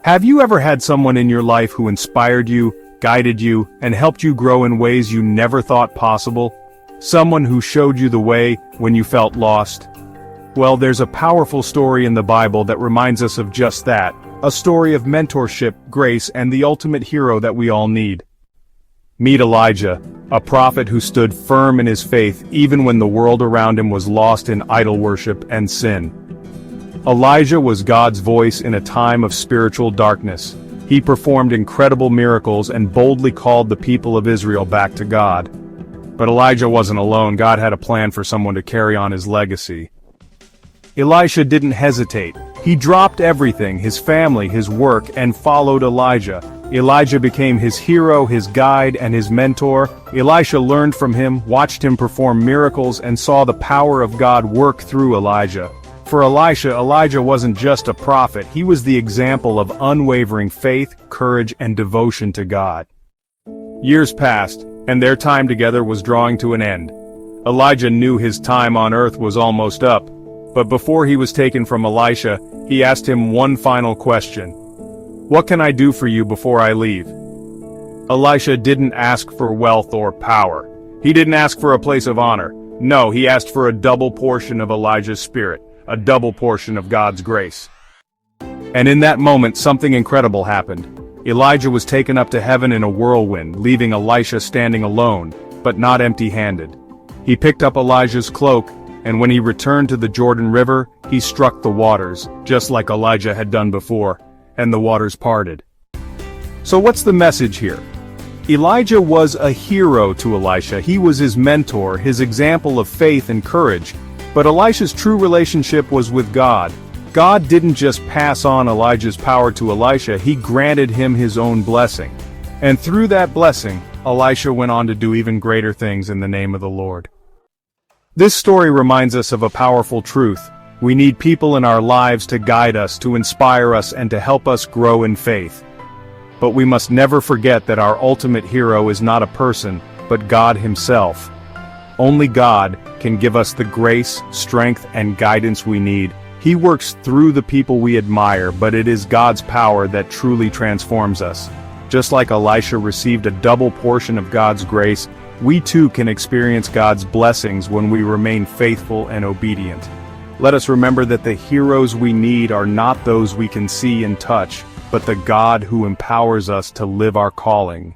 Have you ever had someone in your life who inspired you, guided you, and helped you grow in ways you never thought possible? Someone who showed you the way when you felt lost? Well, there's a powerful story in the Bible that reminds us of just that, a story of mentorship, grace, and the ultimate hero that we all need. Meet Elijah, a prophet who stood firm in his faith even when the world around him was lost in idol worship and sin. Elijah was God's voice in a time of spiritual darkness. He performed incredible miracles and boldly called the people of Israel back to God. But Elijah wasn't alone. God had a plan for someone to carry on his legacy. Elisha didn't hesitate. He dropped everything, his family, his work, and followed Elijah. Elijah became his hero, his guide, and his mentor. Elisha learned from him, watched him perform miracles, and saw the power of God work through Elijah. For Elisha, Elijah wasn't just a prophet, he was the example of unwavering faith, courage, and devotion to God. Years passed, and their time together was drawing to an end. Elijah knew his time on earth was almost up, but before he was taken from Elisha, he asked him one final question. "What can I do for you before I leave?" Elisha didn't ask for wealth or power. He didn't ask for a place of honor. No, he asked for a double portion of Elijah's spirit, a double portion of God's grace. And in that moment, something incredible happened. Elijah was taken up to heaven in a whirlwind, leaving Elisha standing alone, but not empty-handed. He picked up Elijah's cloak, and when he returned to the Jordan River, he struck the waters, just like Elijah had done before, and the waters parted. So what's the message here? Elijah was a hero to Elisha. He was his mentor, his example of faith and courage. But Elisha's true relationship was with God. God didn't just pass on Elijah's power to Elisha, he granted him his own blessing. And through that blessing, Elisha went on to do even greater things in the name of the Lord. This story reminds us of a powerful truth. We need people in our lives to guide us, to inspire us, and to help us grow in faith. But we must never forget that our ultimate hero is not a person, but God Himself. Only God can give us the grace, strength, and guidance we need. He works through the people we admire, but it is God's power that truly transforms us. Just like Elisha received a double portion of God's grace, we too can experience God's blessings when we remain faithful and obedient. Let us remember that the heroes we need are not those we can see and touch, but the God who empowers us to live our calling.